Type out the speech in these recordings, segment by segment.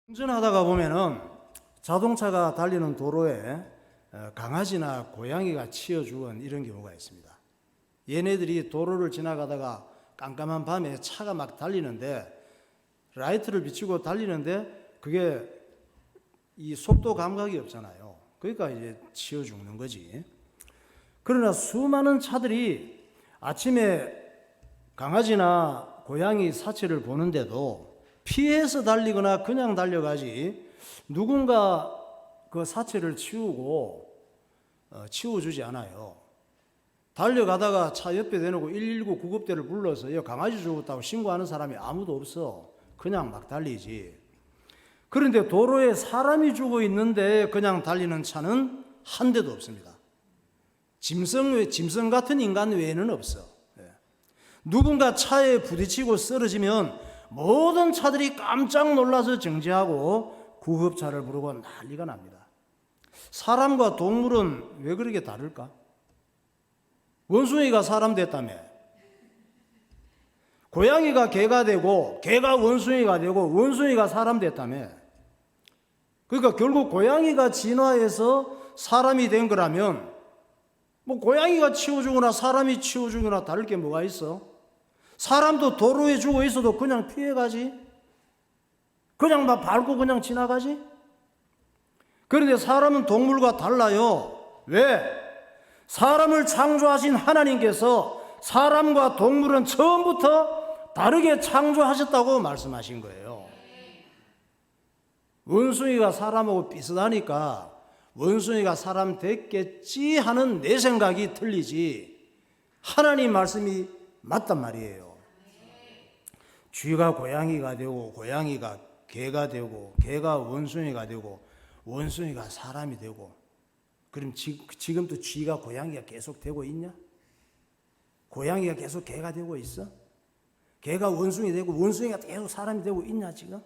운전하다가 보면은 자동차가 달리는 도로에 강아지나 고양이가 치여 죽은 이런 경우가 있습니다. 얘네들이 도로를 지나가다가 깜깜한 밤에 차가 막 달리는데 라이트를 비추고 달리는데 그게 이 속도 감각이 없잖아요. 그러니까 이제 치여 죽는 거지. 그러나 수많은 차들이 아침에 강아지나 고양이 사체를 보는데도 피해서 달리거나 그냥 달려가지 누군가 그 사체를 치워주지 않아요. 달려가다가 차 옆에 대놓고 119 구급대를 불러서 강아지 죽었다고 신고하는 사람이 아무도 없어. 그냥 막 달리지. 그런데 도로에 사람이 죽어 있는데 그냥 달리는 차는 한 대도 없습니다. 짐승 같은 인간 외에는 없어. 누군가 차에 부딪히고 쓰러지면 모든 차들이 깜짝 놀라서 정지하고 구급차를 부르고 난리가 납니다. 사람과 동물은 왜 그렇게 다를까? 원숭이가 사람 됐다며, 고양이가 개가 되고 개가 원숭이가 되고 원숭이가 사람 됐다며. 그러니까 결국 고양이가 진화해서 사람이 된 거라면 뭐 고양이가 치워주거나 사람이 치워주거나 다를 게 뭐가 있어? 사람도 도로에 죽어 있어도 그냥 피해가지. 그냥 막 밟고 그냥 지나가지. 그런데 사람은 동물과 달라요. 왜? 사람을 창조하신 하나님께서 사람과 동물은 처음부터 다르게 창조하셨다고 말씀하신 거예요. 원숭이가 사람하고 비슷하니까 원숭이가 사람 됐겠지 하는 내 생각이 틀리지 하나님 말씀이 맞단 말이에요. 쥐가 고양이가 되고 고양이가 개가 되고 개가 원숭이가 되고 원숭이가 사람이 되고, 그럼 지금도 쥐가 고양이가 계속 되고 있냐? 고양이가 계속 개가 되고 있어? 개가 원숭이 되고 원숭이가 계속 사람이 되고 있냐 지금?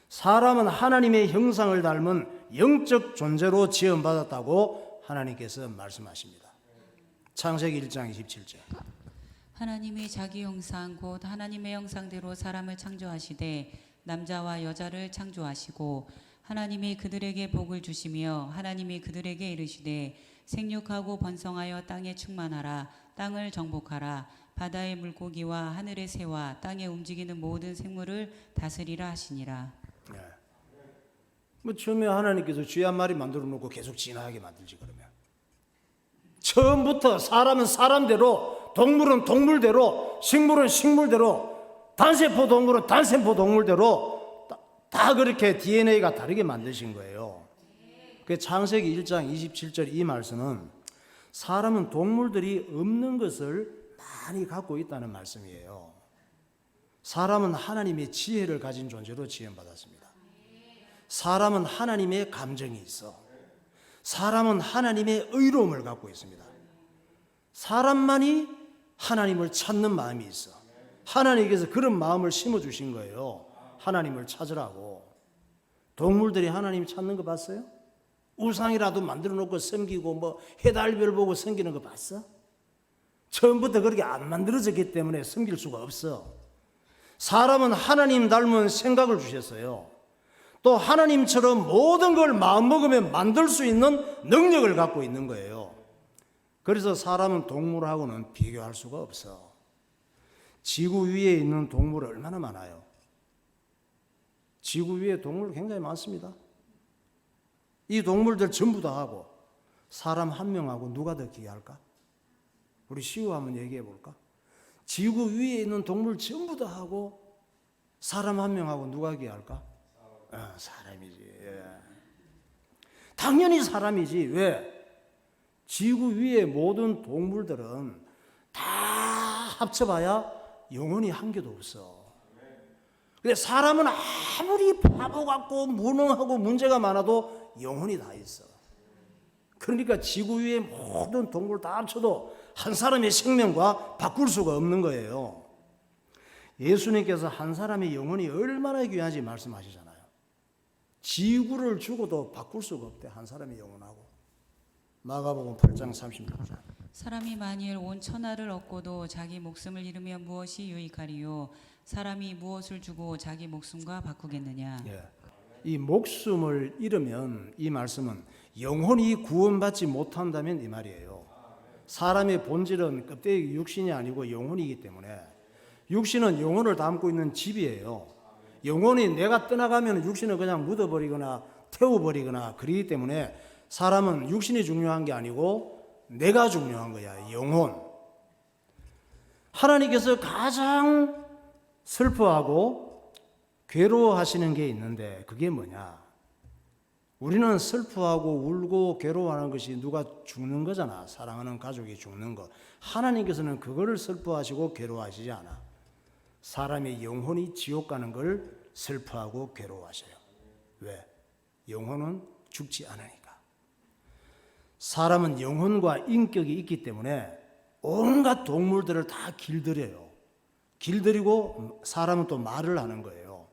사람은 하나님의 형상을 닮은 영적 존재로 지음받았다고 하나님께서 말씀하십니다. 창세기 1장 27절. 하나님이 자기 형상 곧 하나님의 형상대로 사람을 창조하시되 남자와 여자를 창조하시고 하나님이 그들에게 복을 주시며 하나님이 그들에게 이르시되 생육하고 번성하여 땅에 충만하라. 땅을 정복하라. 바다의 물고기와 하늘의 새와 땅에 움직이는 모든 생물을 다스리라 하시니라. 뭐 처음에 하나님께서 쥐 한 마리 만들어 놓고 계속 진화하게 만들지. 그러면 처음부터 사람은 사람대로, 동물은 동물대로, 식물은 식물대로, 단세포 동물은 단세포 동물대로 다 그렇게 DNA가 다르게 만드신 거예요. 그 창세기 1장 27절 이 말씀은 사람은 동물들이 없는 것을 많이 갖고 있다는 말씀이에요. 사람은 하나님의 지혜를 가진 존재로 지음받았습니다. 사람은 하나님의 감정이 있어. 사람은 하나님의 의로움을 갖고 있습니다. 사람만이 하나님을 찾는 마음이 있어. 하나님께서 그런 마음을 심어주신 거예요. 하나님을 찾으라고. 동물들이 하나님 찾는 거 봤어요? 우상이라도 만들어 놓고 섬기고 뭐 해달별 보고 섬기는 거 봤어? 처음부터 그렇게 안 만들어졌기 때문에 섬길 수가 없어. 사람은 하나님 닮은 생각을 주셨어요. 또 하나님처럼 모든 걸 마음먹으면 만들 수 있는 능력을 갖고 있는 거예요. 그래서 사람은 동물하고는 비교할 수가 없어. 지구 위에 있는 동물 얼마나 많아요? 지구 위에 동물 굉장히 많습니다. 이 동물들 전부 다 하고 사람 한 명하고 누가 더 귀할까? 우리 시우 한번 얘기해 볼까? 지구 위에 있는 동물 전부 다 하고 사람 한 명하고 누가 귀할까? 사람이지. 당연히 사람이지. 왜? 지구 위의 모든 동물들은 다 합쳐봐야 영혼이 한 개도 없어. 근데 사람은 아무리 바보 같고 무능하고 문제가 많아도 영혼이 다 있어. 그러니까 지구 위의 모든 동물 다 합쳐도 한 사람의 생명과 바꿀 수가 없는 거예요. 예수님께서 한 사람의 영혼이 얼마나 귀한지 말씀하시잖아요. 지구를 주고도 바꿀 수가 없대, 한 사람의 영혼하고. 마가복음 8장 36절. 사람이 만일 온 천하를 얻고도 자기 목숨을 잃으면 무엇이 유익하리요? 사람이 무엇을 주고 자기 목숨과 바꾸겠느냐. 예. 이 목숨을 잃으면, 이 말씀은 영혼이 구원받지 못한다면 이 말이에요. 사람의 본질은 껍데기 육신이 아니고 영혼이기 때문에, 육신은 영혼을 담고 있는 집이에요. 영혼이 내가 떠나가면 육신은 그냥 묻어버리거나 태워버리거나 그러기 때문에 사람은 육신이 중요한 게 아니고 내가 중요한 거야, 영혼. 하나님께서 가장 슬퍼하고 괴로워하시는 게 있는데 그게 뭐냐? 우리는 슬퍼하고 울고 괴로워하는 것이 누가 죽는 거잖아. 사랑하는 가족이 죽는 거. 하나님께서는 그거를 슬퍼하시고 괴로워하시지 않아. 사람의 영혼이 지옥 가는 걸 슬퍼하고 괴로워하셔요. 왜? 영혼은 죽지 않으니까. 사람은 영혼과 인격이 있기 때문에 온갖 동물들을 다 길들여요. 길들이고 사람은 또 말을 하는 거예요.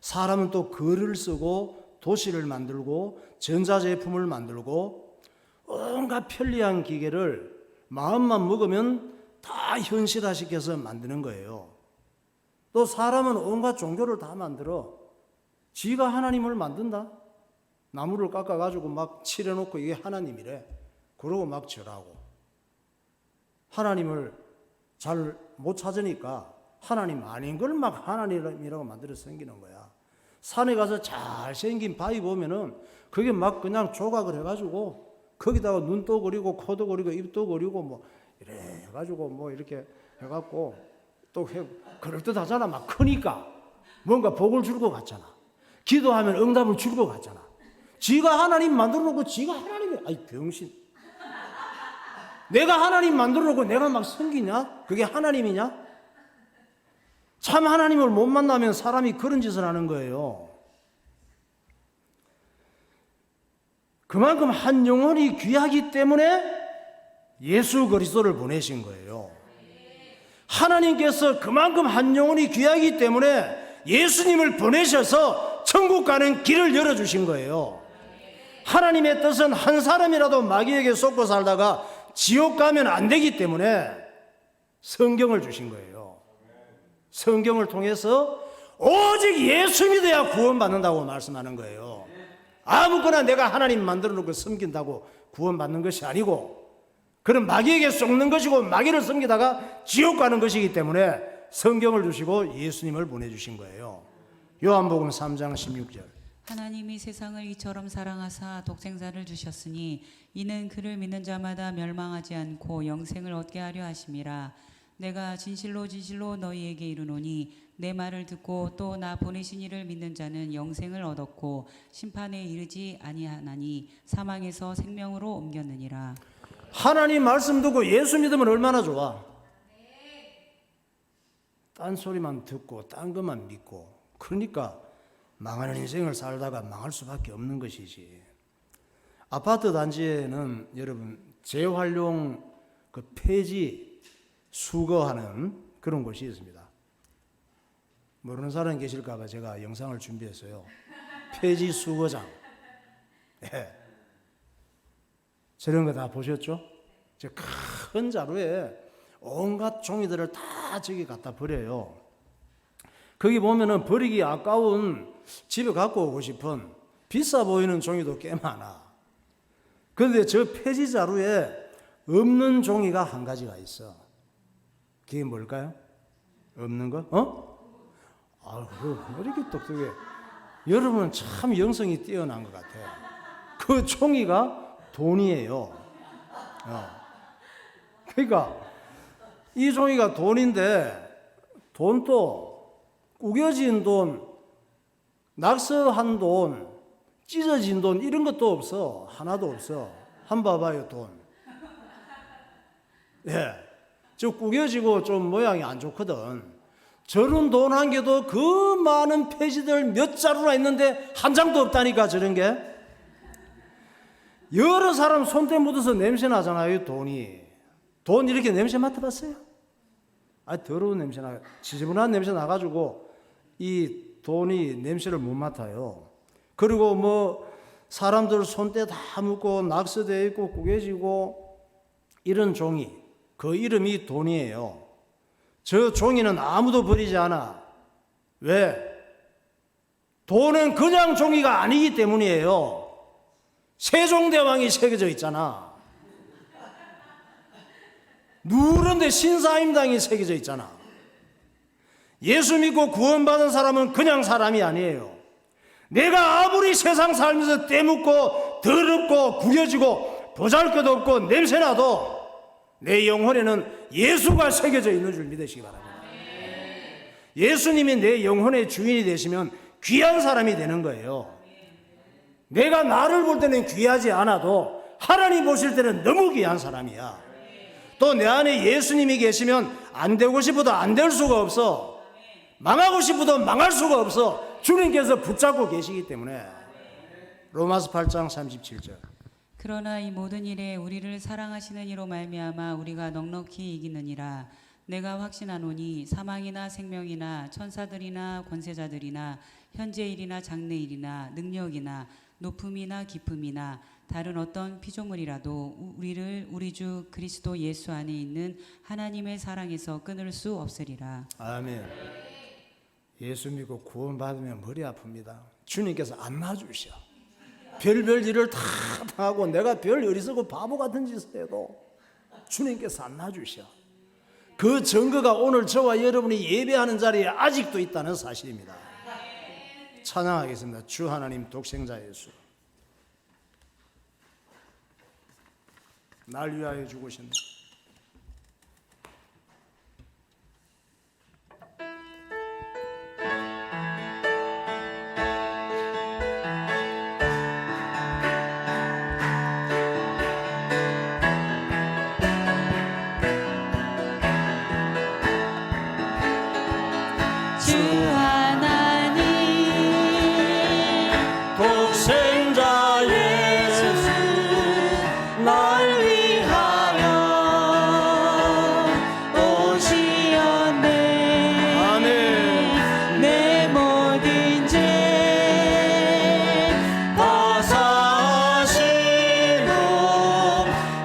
사람은 또 글을 쓰고 도시를 만들고 전자제품을 만들고 온갖 편리한 기계를 마음만 먹으면 다 현실화시켜서 만드는 거예요. 또 사람은 온갖 종교를 다 만들어. 지가 하나님을 만든다. 나무를 깎아가지고 막 칠해놓고 이게 하나님이래. 그러고 막 절하고. 하나님을 잘 못 찾으니까 하나님 아닌 걸 막 하나님이라고 만들어 생기는 거야. 산에 가서 잘생긴 바위 보면은 그게 막 그냥 조각을 해가지고 거기다가 눈도 그리고 코도 그리고 입도 그리고 뭐 이래 해가지고 뭐 이렇게 해갖고 또 그럴듯하잖아. 막 크니까 뭔가 복을 줄 것 같잖아. 기도하면 응답을 줄 것 같잖아. 지가 하나님 만들어 놓고 지가 하나님이 아이 병신. 내가 하나님 만들어 놓고 내가 막 섬기냐? 그게 하나님이냐? 참 하나님을 못 만나면 사람이 그런 짓을 하는 거예요. 그만큼 한 영혼이 귀하기 때문에 예수 그리스도를 보내신 거예요. 하나님께서 그만큼 한 영혼이 귀하기 때문에 예수님을 보내셔서 천국 가는 길을 열어주신 거예요. 하나님의 뜻은 한 사람이라도 마귀에게 속고 살다가 지옥 가면 안 되기 때문에 성경을 주신 거예요. 성경을 통해서 오직 예수 믿어야 구원받는다고 말씀하는 거예요. 아무거나 내가 하나님 만들어 놓고 섬긴다고 구원받는 것이 아니고 그런 마귀에게 속는 것이고 마귀를 섬기다가 지옥 가는 것이기 때문에 성경을 주시고 예수님을 보내주신 거예요. 요한복음 3장 16절. 하나님이 세상을 이처럼 사랑하사 독생자를 주셨으니 이는 그를 믿는 자마다 멸망하지 않고 영생을 얻게 하려 하심이라. 내가 진실로 진실로 너희에게 이르노니 내 말을 듣고 또 나 보내신 이를 믿는 자는 영생을 얻었고 심판에 이르지 아니하나니 사망에서 생명으로 옮겼느니라. 하나님 말씀 듣고 예수 믿으면 얼마나 좋아. 딴 소리만 듣고 딴 것만 믿고 그러니까 망하는 인생을 살다가 망할 수밖에 없는 것이지. 아파트 단지에는 여러분 재활용 그 폐지 수거하는 그런 곳이 있습니다. 모르는 사람 계실까 봐 제가 영상을 준비했어요. 폐지 수거장. 네. 저런 거 다 보셨죠? 저 큰 자루에 온갖 종이들을 다 저기 갖다 버려요. 거기 보면은 버리기 아까운 집에 갖고 오고 싶은 비싸 보이는 종이도 꽤 많아. 그런데 저 폐지 자루에 없는 종이가 한 가지가 있어. 그게 뭘까요? 없는 거? 아유, 왜 이렇게 똑똑해. 여러분은 참 영성이 뛰어난 것 같아. 그 종이가 돈이에요. 그러니까 이 종이가 돈인데 돈도 우겨진 돈, 낙서한 돈, 찢어진 돈 이런 것도 없어. 하나도 없어. 한번 봐봐요 돈. 예, 저 구겨지고 좀 모양이 안 좋거든. 저런 돈 한 개도 그 많은 페이지들 몇 자루나 있는데 한 장도 없다니까 저런 게. 여러 사람 손때 묻어서 냄새 나잖아요 돈이. 돈 이렇게 냄새 맡아봤어요? 아 더러운 냄새 나, 지저분한 냄새 나가지고 이 돈이 냄새를 못 맡아요. 그리고 뭐 사람들 손때 다 묻고 낙서되어 있고 구겨지고 이런 종이, 그 이름이 돈이에요. 저 종이는 아무도 버리지 않아. 왜? 돈은 그냥 종이가 아니기 때문이에요. 세종대왕이 새겨져 있잖아. 누런데 신사임당이 새겨져 있잖아. 예수 믿고 구원받은 사람은 그냥 사람이 아니에요. 내가 아무리 세상 살면서 때묻고 더럽고 구겨지고 보잘것없고 냄새나도 내 영혼에는 예수가 새겨져 있는 줄 믿으시기 바랍니다. 예수님이 내 영혼의 주인이 되시면 귀한 사람이 되는 거예요. 내가 나를 볼 때는 귀하지 않아도 하나님 보실 때는 너무 귀한 사람이야. 또 내 안에 예수님이 계시면 안 되고 싶어도 안 될 수가 없어. 망하고 싶어도 망할 수가 없어. 주님께서 붙잡고 계시기 때문에. 로마서 8장 37절. 그러나 이 모든 일에 우리를 사랑하시는 이로 말미암아 우리가 넉넉히 이기느니라. 내가 확신하노니 사망이나 생명이나 천사들이나 권세자들이나 현재일이나 장래일이나 능력이나 높음이나 깊음이나 다른 어떤 피조물이라도 우리를 우리 주 그리스도 예수 안에 있는 하나님의 사랑에서 끊을 수 없으리라. 아멘. 예수 믿고 구원받으면 머리 아픕니다. 주님께서 안 놔주셔. 별별 일을 다 하고 내가 별 어리석고 바보 같은 짓을 해도 주님께서 안 놔주셔. 그 증거가 오늘 저와 여러분이 예배하는 자리에 아직도 있다는 사실입니다. 찬양하겠습니다. 주 하나님 독생자 예수, 날 위하여 죽으셨네. 주 하나님 독생자 예수, 날 위하여 오시었네. 아멘. 내 모든 죄 다 사시고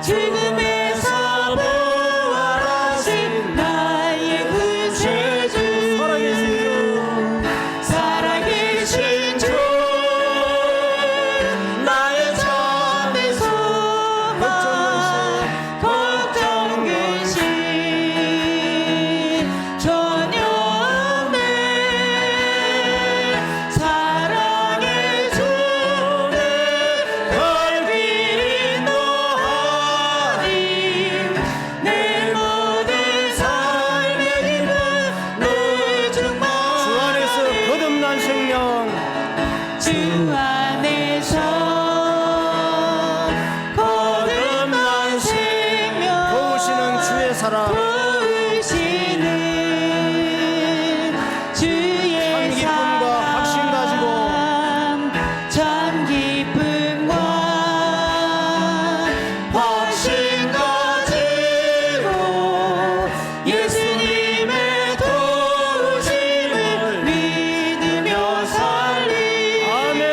죽음에서 부활하신 나의 구세주 살아계신 주 나의 참된 소망 걱정 근심 전혀 없네. 사랑의 주내 별빛 노하님 내 모든 삶의 힘은 늘 충만하니 주 안에서 거듭난 생명, 주 안에서 거듭난 생명 도우시는 주의 사랑, 도우시는 주의 참 기쁨과 확신 가지고 참 기쁨과 확신 가지고 예수님의 도우심을 믿으며 살리 아멘.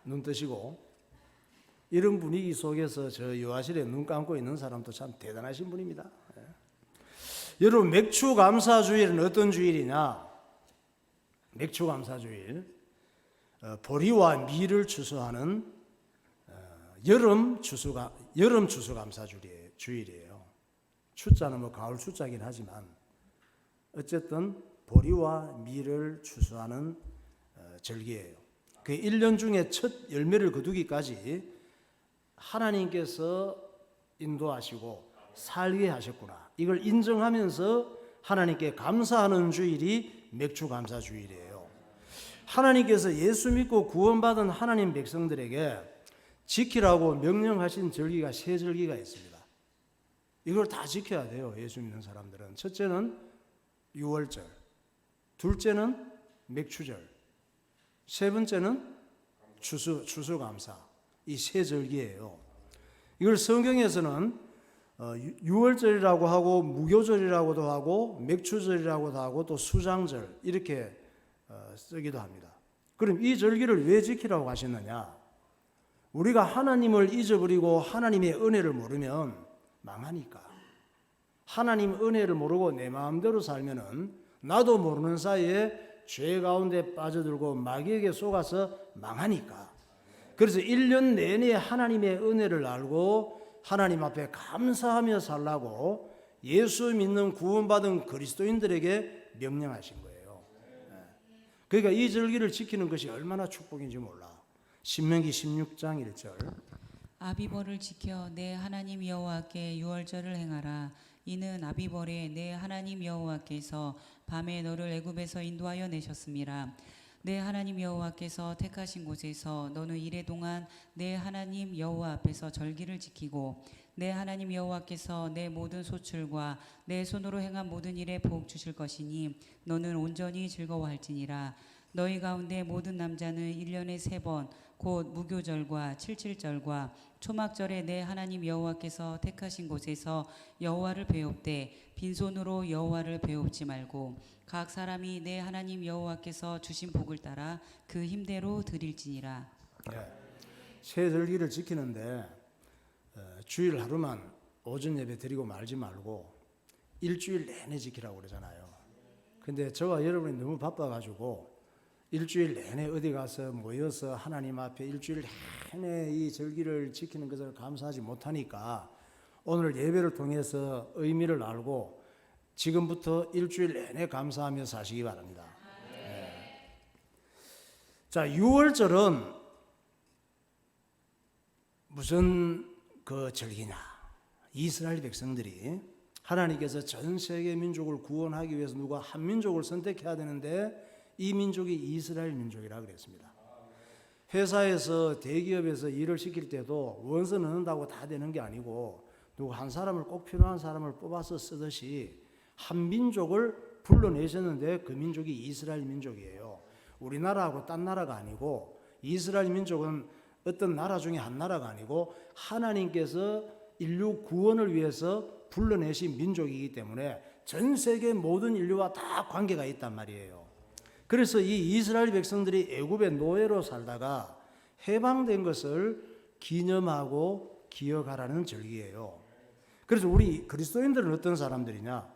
눈 뜨시고. 이런 분위기 속에서 저 요하실에 눈 감고 있는 사람도 참 대단하신 분입니다. 예. 여러분, 맥추 감사 주일은 어떤 주일이냐? 맥추 감사 주일, 보리와 밀을 추수하는 여름 추수 감사 주일이에요. 추자는 뭐 가을 추자긴 하지만 어쨌든 보리와 밀을 추수하는 절기예요. 그 1년 중에 첫 열매를 거두기까지 하나님께서 인도하시고 살게 하셨구나, 이걸 인정하면서 하나님께 감사하는 주일이 맥추 감사 주일이에요. 하나님께서 예수 믿고 구원받은 하나님 백성들에게 지키라고 명령하신 절기가 세 절기가 있습니다. 이걸 다 지켜야 돼요, 예수 믿는 사람들은. 첫째는 유월절, 둘째는 맥추절, 세 번째는 추수감사. 이 세 절기예요. 이걸 성경에서는 유월절이라고 하고 무교절이라고도 하고 맥추절이라고도 하고 또 수장절 이렇게 쓰기도 합니다. 그럼 이 절기를 왜 지키라고 하셨느냐? 우리가 하나님을 잊어버리고 하나님의 은혜를 모르면 망하니까. 하나님 은혜를 모르고 내 마음대로 살면은 나도 모르는 사이에 죄 가운데 빠져들고 마귀에게 속아서 망하니까. 그래서 1년 내내 하나님의 은혜를 알고 하나님 앞에 감사하며 살라고 예수 믿는 구원받은 그리스도인들에게 명령하신 거예요. 그러니까 이 절기를 지키는 것이 얼마나 축복인지 몰라. 신명기 16장 1절. 아비벌을 지켜 내 하나님 여호와께 유월절을 행하라. 이는 아비벌에 내 하나님 여호와께서 밤에 너를 애굽에서 인도하여 내셨음이라. 내 하나님 여호와께서 택하신 곳에서 너는 이래 동안 내 하나님 여호와 앞에서 절기를 지키고 내 하나님 여호와께서 내 모든 소출과 내 손으로 행한 모든 일에 복 주실 것이니 너는 온전히 즐거워할지니라. 너희 가운데 모든 남자는 1년에 3번 곧 무교절과 칠칠절과 초막절에 내 하나님 여호와께서 택하신 곳에서 여호와를 배웁되 빈손으로 여호와를 배웁지 말고 각 사람이 내 하나님 여호와께서 주신 복을 따라 그 힘대로 드릴지니라. 세 절기를 지키는데 주일 하루만 오전 예배 드리고 말지 말고 일주일 내내 지키라고 그러잖아요. 근데 저와 여러분이 너무 바빠가지고 일주일 내내 어디 가서 모여서 하나님 앞에 일주일 내내 이 절기를 지키는 것을 감사하지 못하니까 오늘 예배를 통해서 의미를 알고 지금부터 일주일 내내 감사하며 사시기 바랍니다. 네. 자, 6월절은 무슨 그 절기냐? 이스라엘 백성들이 하나님께서 전 세계 민족을 구원하기 위해서 누가 한 민족을 선택해야 되는데 이 민족이 이스라엘 민족이라 그랬습니다. 회사에서 대기업에서 일을 시킬 때도 원서 넣는다고 다 되는 게 아니고 누구 한 사람을 꼭 필요한 사람을 뽑아서 쓰듯이 한 민족을 불러내셨는데 그 민족이 이스라엘 민족이에요. 우리나라하고 딴 나라가 아니고 이스라엘 민족은 어떤 나라 중에 한 나라가 아니고 하나님께서 인류 구원을 위해서 불러내신 민족이기 때문에 전 세계 모든 인류와 다 관계가 있단 말이에요. 그래서 이 이스라엘 백성들이 애굽의 노예로 살다가 해방된 것을 기념하고 기억하라는 절기예요. 그래서 우리 그리스도인들은 어떤 사람들이냐?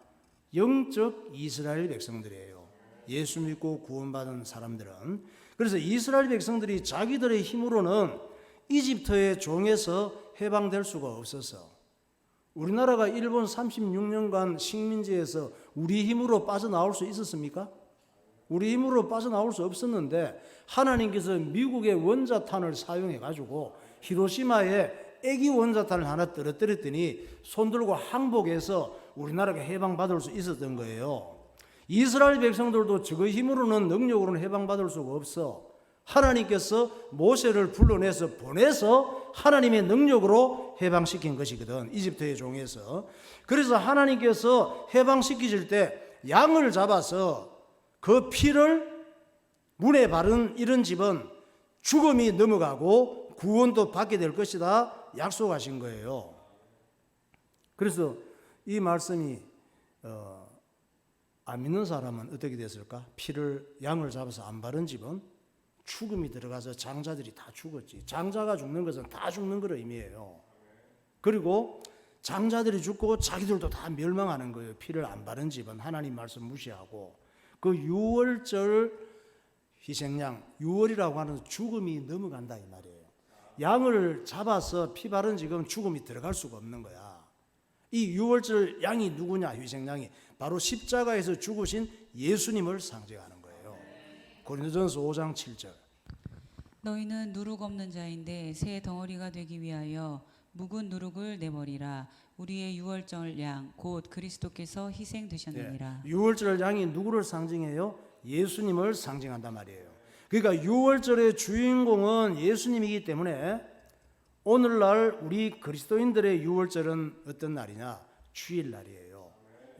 영적 이스라엘 백성들이에요. 예수 믿고 구원받은 사람들은. 그래서 이스라엘 백성들이 자기들의 힘으로는 이집트의 종에서 해방될 수가 없었어. 우리나라가 일본 36년간 식민지에서 우리 힘으로 빠져나올 수 있었습니까? 우리 힘으로 빠져나올 수 없었는데 하나님께서 미국의 원자탄을 사용해 가지고 히로시마에 애기 원자탄을 하나 떨어뜨렸더니 손들고 항복해서 우리나라가 해방받을 수 있었던 거예요. 이스라엘 백성들도 저의 힘으로는 능력으로는 해방받을 수가 없어. 하나님께서 모세를 불러내서 보내서 하나님의 능력으로 해방시킨 것이거든. 이집트의 종에서. 그래서 하나님께서 해방시키실 때 양을 잡아서 그 피를 문에 바른 이런 집은 죽음이 넘어가고 구원도 받게 될 것이다 약속하신 거예요. 그래서 이 말씀이 안 믿는 사람은 어떻게 됐을까? 양을 잡아서 안 바른 집은 죽음이 들어가서 장자들이 다 죽었지. 장자가 죽는 것은 다 죽는 걸 의미해요. 그리고 장자들이 죽고 자기들도 다 멸망하는 거예요. 피를 안 바른 집은 하나님 말씀 무시하고. 그 유월절 희생양, 유월이라고 하는 죽음이 넘어간다 이 말이에요. 양을 잡아서 피 바른 집은 죽음이 들어갈 수가 없는 거야. 이 유월절 양이 누구냐? 희생양이 바로 십자가에서 죽으신 예수님을 상징하는 거예요. 고린도전서 5장 7절. 너희는 누룩 없는 자인데 새 덩어리가 되기 위하여 묵은 누룩을 내버리라. 우리의 유월절 양 곧 그리스도께서 희생되셨느니라. 유월절 양이 누구를 상징해요? 예수님을 상징한단 말이에요. 그러니까 유월절의 주인공은 예수님이기 때문에 오늘날 우리 그리스도인들의 유월절은 어떤 날이냐? 주일날이에요.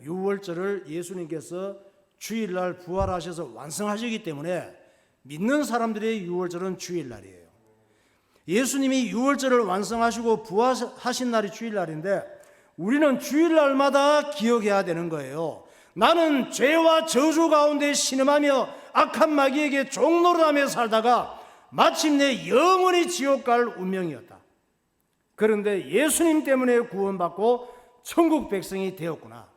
유월절을 예수님께서 주일날 부활하셔서 완성하시기 때문에 믿는 사람들의 유월절은 주일날이에요. 예수님이 유월절을 완성하시고 부활하신 날이 주일날인데 우리는 주일날마다 기억해야 되는 거예요. 나는 죄와 저주 가운데 신음하며 악한 마귀에게 종노릇하며 살다가 마침내 영원히 지옥 갈 운명이었다. 그런데 예수님 때문에 구원받고 천국 백성이 되었구나.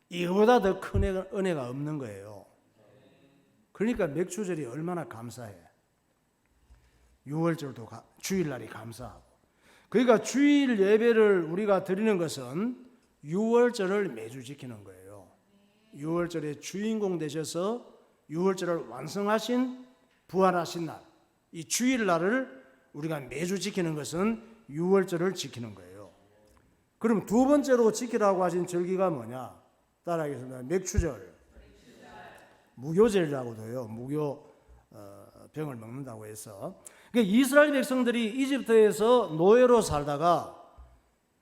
이거보다 더 큰 은혜가 없는 거예요. 그러니까 맥주절이 얼마나 감사해. 유월절도 주일날이 감사하고. 그러니까 주일 예배를 우리가 드리는 것은 유월절을 매주 지키는 거예요. 유월절의 주인공 되셔서 유월절을 완성하신 부활하신 날, 이 주일날을 우리가 매주 지키는 것은 유월절을 지키는 거예요. 그럼 두 번째로 지키라고 하신 절기가 뭐냐? 따라하겠습니다. 맥추절, 무교절이라고도 해요. 무교 병을 먹는다고 해서. 그러니까 이스라엘 백성들이 이집트에서 노예로 살다가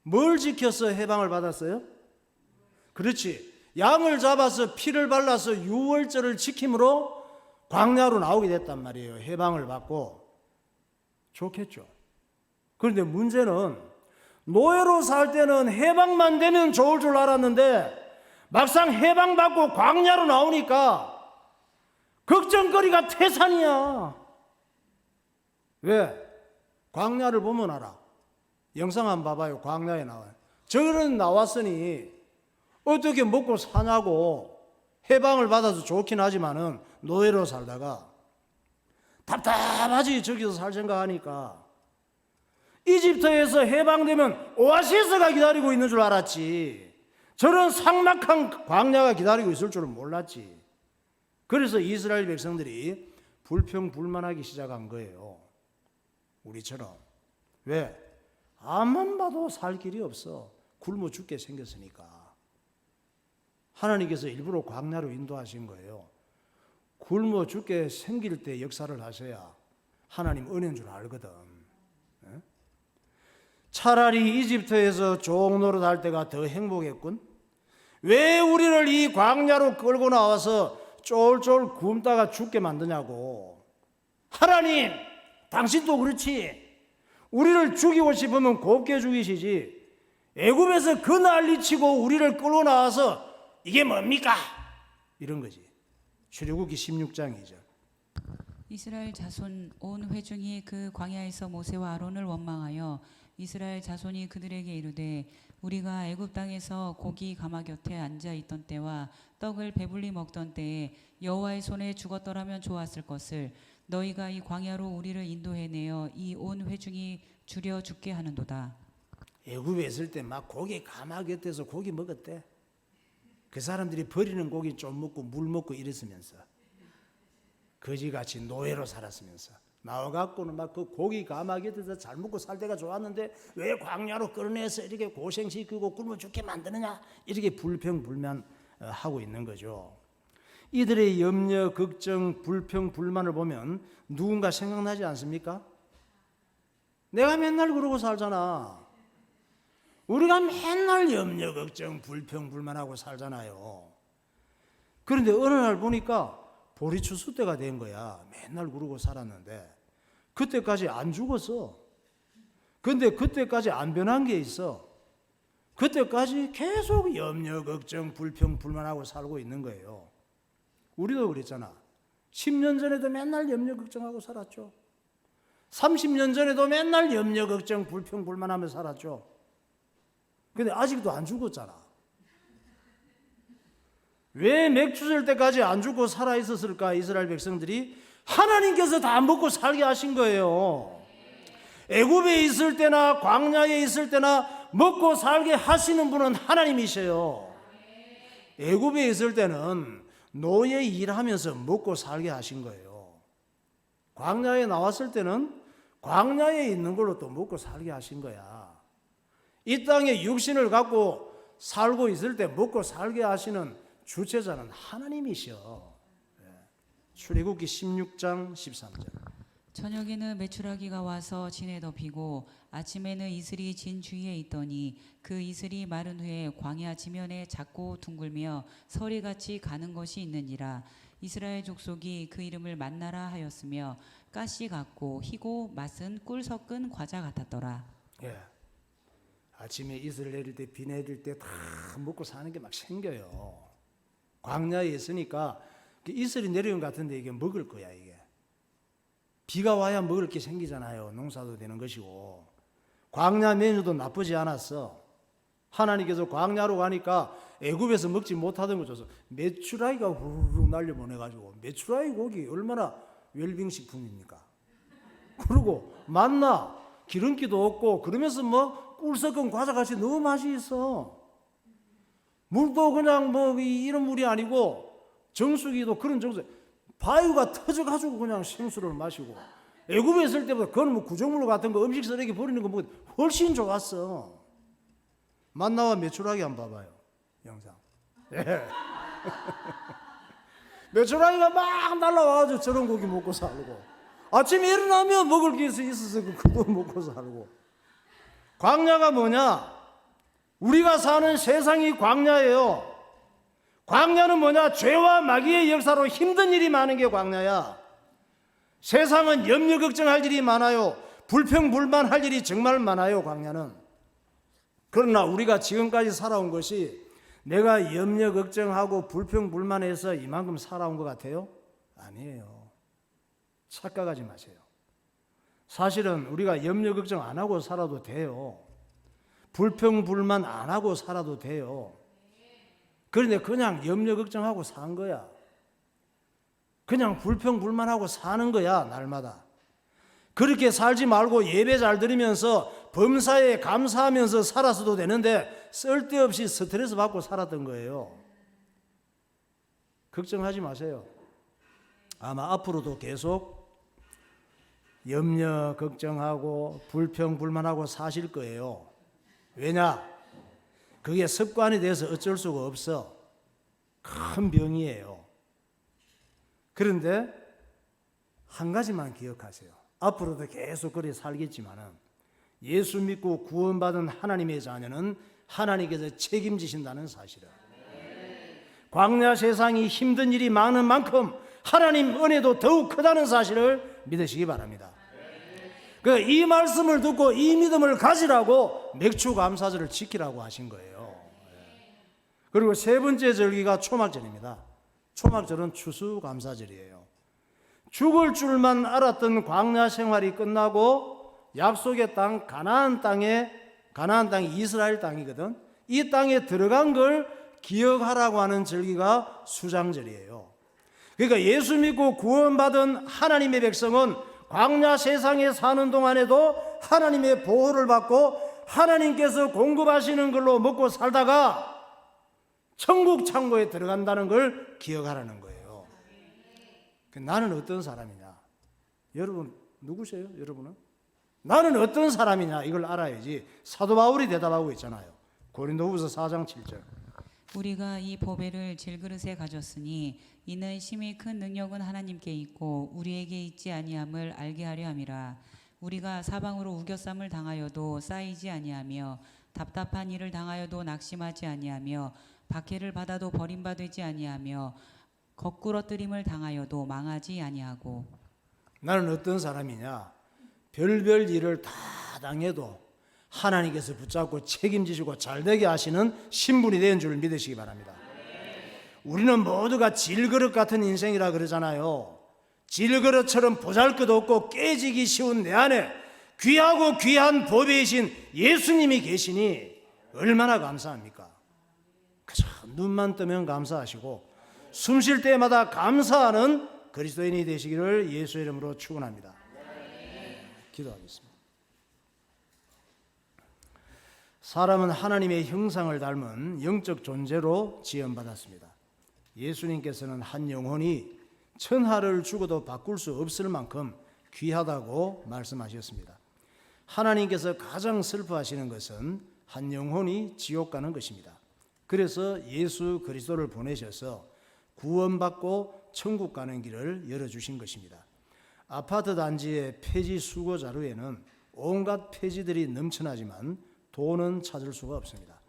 뭘 지켜서 해방을 받았어요? 그렇지. 양을 잡아서 피를 발라서 유월절을 지킴으로 광야로 나오게 됐단 말이에요. 해방을 받고. 좋겠죠. 그런데 문제는 노예로 살 때는 해방만 되면 좋을 줄 알았는데 막상 해방받고 광야로 나오니까 걱정거리가 태산이야. 왜? 광야를 보면 알아. 영상 한번 봐봐요. 광야에 나와요. 저는 나왔으니 어떻게 먹고 사냐고. 해방을 받아서 좋긴 하지만은 노예로 살다가 답답하지. 저기서 살 생각하니까. 이집트에서 해방되면 오아시스가 기다리고 있는 줄 알았지. 저런 삭막한 광야가 기다리고 있을 줄은 몰랐지. 그래서 이스라엘 백성들이 불평불만하기 시작한 거예요. 우리처럼. 왜? 앞만 봐도 살 길이 없어. 굶어 죽게 생겼으니까. 하나님께서 일부러 광야로 인도하신 거예요. 굶어 죽게 생길 때 역사를 하셔야 하나님 은혜인 줄 알거든. 차라리 이집트에서 종노릇 할 때가 더 행복했군. 왜 우리를 이 광야로 끌고 나와서 쫄쫄 굶다가 죽게 만드냐고. 하나님, 당신도 그렇지. 우리를 죽이고 싶으면 곱게 죽이시지. 애굽에서 그 난리치고 우리를 끌고 나와서 이게 뭡니까? 이런 거지. 출애굽기 16장 2절. 이스라엘 자손 온 회중이 그 광야에서 모세와 아론을 원망하여 이스라엘 자손이 그들에게 이르되 우리가 애굽 땅에서 고기 가마 곁에 앉아 있던 때와 떡을 배불리 먹던 때에 여호와의 손에 죽었더라면 좋았을 것을 너희가 이 광야로 우리를 인도해내어 이 온 회중이 줄여 죽게 하는도다. 애굽에 있을 때 막 고기 가마 곁에서 고기 먹었대. 그 사람들이 버리는 고기 좀 먹고 물 먹고 이랬으면서 거지같이 노예로 살았으면서 나와갖고는 막 그 고기 가마 곁에서 잘 먹고 살 때가 좋았는데 왜 광야로 끌어내서 이렇게 고생시키고 굶어 죽게 만드느냐, 이렇게 불평불만하고 있는 거죠. 이들의 염려, 걱정, 불평, 불만을 보면 누군가 생각나지 않습니까? 내가 맨날 그러고 살잖아. 우리가 맨날 염려, 걱정, 불평, 불만하고 살잖아요. 그런데 어느 날 보니까 보리추수 때가 된 거야. 맨날 그러고 살았는데 그때까지 안 죽었어. 근데 그때까지 안 변한 게 있어. 그때까지 계속 염려, 걱정, 불평, 불만하고 살고 있는 거예요. 우리도 그랬잖아. 10년 전에도 맨날 염려 걱정하고 살았죠. 30년 전에도 맨날 염려 걱정 불평 불만하며 살았죠. 근데 아직도 안 죽었잖아. 왜 맥주 절 때까지 안 죽고 살아 있었을까? 이스라엘 백성들이 하나님께서 다 먹고 살게 하신 거예요. 애굽에 있을 때나 광야에 있을 때나 먹고 살게 하시는 분은 하나님이셔요. 애굽에 있을 때는 노예 일하면서 먹고 살게 하신 거예요. 광야에 나왔을 때는 광야에 있는 걸로 또 먹고 살게 하신 거야. 이 땅에 육신을 갖고 살고 있을 때 먹고 살게 하시는 주체자는 하나님이셔. 출애굽기 16장 13절. 저녁에는 메추라기가 와서 진에 덮이고 아침에는 이슬이 진 주위에 있더니 그 이슬이 마른 후에 광야 지면에 작고 둥글며 서리같이 가는 것이 있느니라. 이스라엘 족속이 그 이름을 만나라 하였으며 가시 같고 희고 맛은 꿀 섞은 과자 같았더라. 예. 아침에 이슬 내릴 때 비 내릴 때 다 먹고 사는 게 막 생겨요. 광야에 있으니까 이슬이 내리는 것 같은데 이게 먹을 거야. 이게 비가 와야 먹을 게 생기잖아요. 농사도 되는 것이고. 광야 메뉴도 나쁘지 않았어. 하나님께서 광야로 가니까 애굽에서 먹지 못하던 거 줘서 메추라기가 후루룩 날려보내가지고, 메추라기 고기 얼마나 웰빙식품입니까? 그리고 만나 기름기도 없고 그러면서 뭐 꿀 섞은 과자같이 너무 맛이 있어. 물도 그냥 뭐 이런 물이 아니고 정수기도 그런 정수, 바위가 터져가지고 그냥 생수를 마시고. 애굽에 있을 때보다 그건 뭐 구정물 같은 거 음식 쓰레기 버리는 거 뭐 훨씬 좋았어. 만나와 메추라기 한번 봐봐요, 영상. 예. 메추라기가 막 날라와가지고 저런 고기 먹고 살고, 아침에 일어나면 먹을 게 있어서 그거 먹고 살고. 광야가 뭐냐? 우리가 사는 세상이 광야예요. 광야는 뭐냐? 죄와 마귀의 역사로 힘든 일이 많은 게 광야야. 세상은 염려 걱정할 일이 많아요. 불평불만할 일이 정말 많아요, 광야는. 그러나 우리가 지금까지 살아온 것이 내가 염려 걱정하고 불평불만해서 이만큼 살아온 것 같아요? 아니에요. 착각하지 마세요. 사실은 우리가 염려 걱정 안 하고 살아도 돼요. 불평불만 안 하고 살아도 돼요. 그런데 그냥 염려 걱정하고 산 거야. 그냥 불평불만하고 사는 거야, 날마다. 그렇게 살지 말고 예배 잘 드리면서 범사에 감사하면서 살았어도 되는데 쓸데없이 스트레스 받고 살았던 거예요. 걱정하지 마세요. 아마 앞으로도 계속 염려 걱정하고 불평불만하고 사실 거예요. 왜냐? 그게 습관이 돼서 어쩔 수가 없어. 큰 병이에요. 그런데 한 가지만 기억하세요. 앞으로도 계속 그래 살겠지만은 예수 믿고 구원받은 하나님의 자녀는 하나님께서 책임지신다는 사실을, 광야 세상이 힘든 일이 많은 만큼 하나님 은혜도 더욱 크다는 사실을 믿으시기 바랍니다. 이 말씀을 듣고 이 믿음을 가지라고 맥주 감사절을 지키라고 하신 거예요. 그리고 세 번째 절기가 초막절입니다. 초막절은 추수감사절이에요. 죽을 줄만 알았던 광야 생활이 끝나고 약속의 땅 가나안 땅이 이스라엘 땅이거든. 이 땅에 들어간 걸 기억하라고 하는 절기가 수장절이에요. 그러니까 예수 믿고 구원받은 하나님의 백성은 광야 세상에 사는 동안에도 하나님의 보호를 받고 하나님께서 공급하시는 걸로 먹고 살다가 천국 창고에 들어간다는 걸 기억하라는 거예요. 나는 어떤 사람이냐? 여러분 누구세요? 여러분은? 나는 어떤 사람이냐? 이걸 알아야지. 사도 바울이 대답하고 있잖아요. 고린도후서 4장 7절. 우리가 이 보배를 질그릇에 가졌으니 이는 심히 큰 능력은 하나님께 있고 우리에게 있지 아니함을 알게 하려 함이라. 우리가 사방으로 우겨쌈을 당하여도 쌓이지 아니하며 답답한 일을 당하여도 낙심하지 아니하며 박해를 받아도 버림받지 아니하며 거꾸러뜨림을 당하여도 망하지 아니하고. 나는 어떤 사람이냐? 별별 일을 다 당해도 하나님께서 붙잡고 책임지시고 잘되게 하시는 신분이 된 줄 믿으시기 바랍니다. 우리는 모두가 질그릇 같은 인생이라 그러잖아요. 질그릇처럼 보잘것없고 깨지기 쉬운 내 안에 귀하고 귀한 보배이신 예수님이 계시니 얼마나 감사합니까? 그저 눈만 뜨면 감사하시고 숨 쉴 때마다 감사하는 그리스도인이 되시기를 예수의 이름으로 축원합니다. 기도하겠습니다. 사람은 하나님의 형상을 닮은 영적 존재로 지음받았습니다. 예수님께서는 한 영혼이 천하를 죽어도 바꿀 수 없을 만큼 귀하다고 말씀하셨습니다. 하나님께서 가장 슬퍼하시는 것은 한 영혼이 지옥 가는 것입니다. 그래서 예수 그리스도를 보내셔서 구원받고 천국 가는 길을 열어주신 것입니다. 아파트 단지의 폐지 수거 자루에는 온갖 폐지들이 넘쳐나지만 돈은 찾을 수가 없습니다.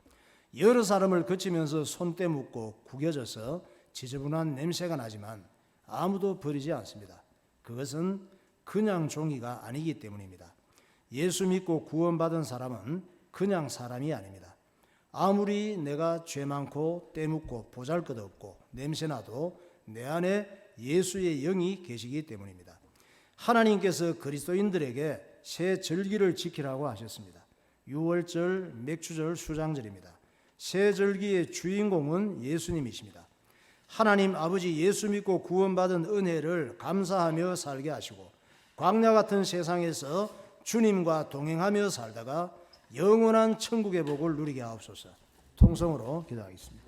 여러 사람을 거치면서 손때 묻고 구겨져서 지저분한 냄새가 나지만 아무도 버리지 않습니다. 그것은 그냥 종이가 아니기 때문입니다. 예수 믿고 구원받은 사람은 그냥 사람이 아닙니다. 아무리 내가 죄 많고 때 묻고 보잘것없고 냄새나도 내 안에 예수의 영이 계시기 때문입니다. 하나님께서 그리스도인들에게 새 절기를 지키라고 하셨습니다. 유월절, 맥주절, 수장절입니다. 새 절기의 주인공은 예수님이십니다. 하나님 아버지 예수 믿고 구원받은 은혜를 감사하며 살게 하시고 광야 같은 세상에서 주님과 동행하며 살다가 영원한 천국의 복을 누리게 하옵소서. 통성으로 기도하겠습니다.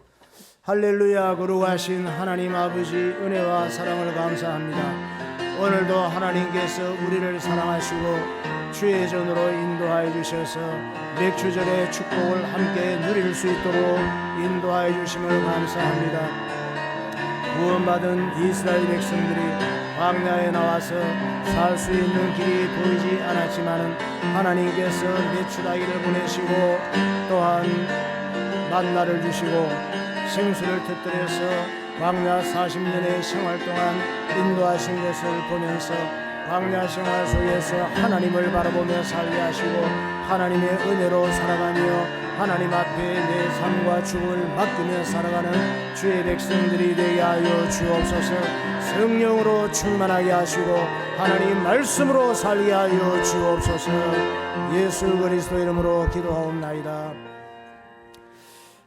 할렐루야. 거룩하신 하나님 아버지 은혜와 사랑을 감사합니다. 오늘도 하나님께서 우리를 사랑하시고 주의 전으로 인도하여 주셔서 맥주절의 축복을 함께 누릴 수 있도록 인도하여 주심을 감사합니다. 구원받은 이스라엘 백성들이 광야에 나와서 살 수 있는 길이 보이지 않았지만 하나님께서 메추라기를 보내시고 또한 만나를 주시고 생수를 터뜨려서 광야 40년의 생활 동안 인도하신 것을 보면서 광야 생활 속에서 하나님을 바라보며 살게 하시고 하나님의 은혜로 살아가며 하나님 앞에 내 삶과 죽음을 맡기며 살아가는 주의 백성들이 되게 하여 주옵소서. 성령으로 충만하게 하시고 하나님 말씀으로 살게 하여 주옵소서. 예수 그리스도 이름으로 기도하옵나이다.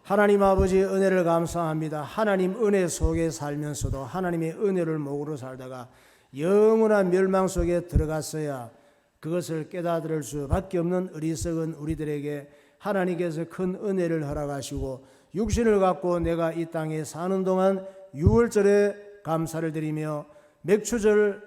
하나님 아버지 은혜를 감사합니다. 하나님 은혜 속에 살면서도 하나님의 은혜를 목으로 살다가 영원한 멸망 속에 들어갔어야 그것을 깨달을 수밖에 없는 어리석은 우리들에게 하나님께서 큰 은혜를 허락하시고 육신을 갖고 내가 이 땅에 사는 동안 유월절에 감사를 드리며 맥주절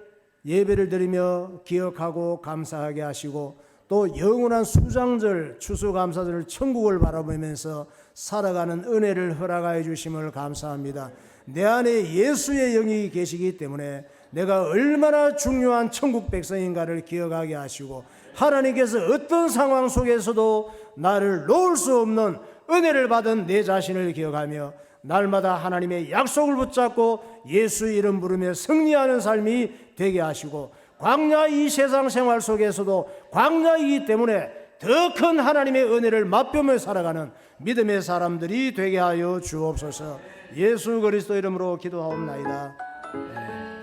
예배를 드리며 기억하고 감사하게 하시고 또 영원한 수장절 추수감사절 천국을 바라보면서 살아가는 은혜를 허락하여 주심을 감사합니다. 내 안에 예수의 영이 계시기 때문에 내가 얼마나 중요한 천국 백성인가를 기억하게 하시고 하나님께서 어떤 상황 속에서도 나를 놓을 수 없는 은혜를 받은 내 자신을 기억하며 날마다 하나님의 약속을 붙잡고 예수 이름 부르며 승리하는 삶이 되게 하시고 광야 이 세상 생활 속에서도 광야이기 때문에 더 큰 하나님의 은혜를 맛보며 살아가는 믿음의 사람들이 되게 하여 주옵소서. 예수 그리스도 이름으로 기도하옵나이다.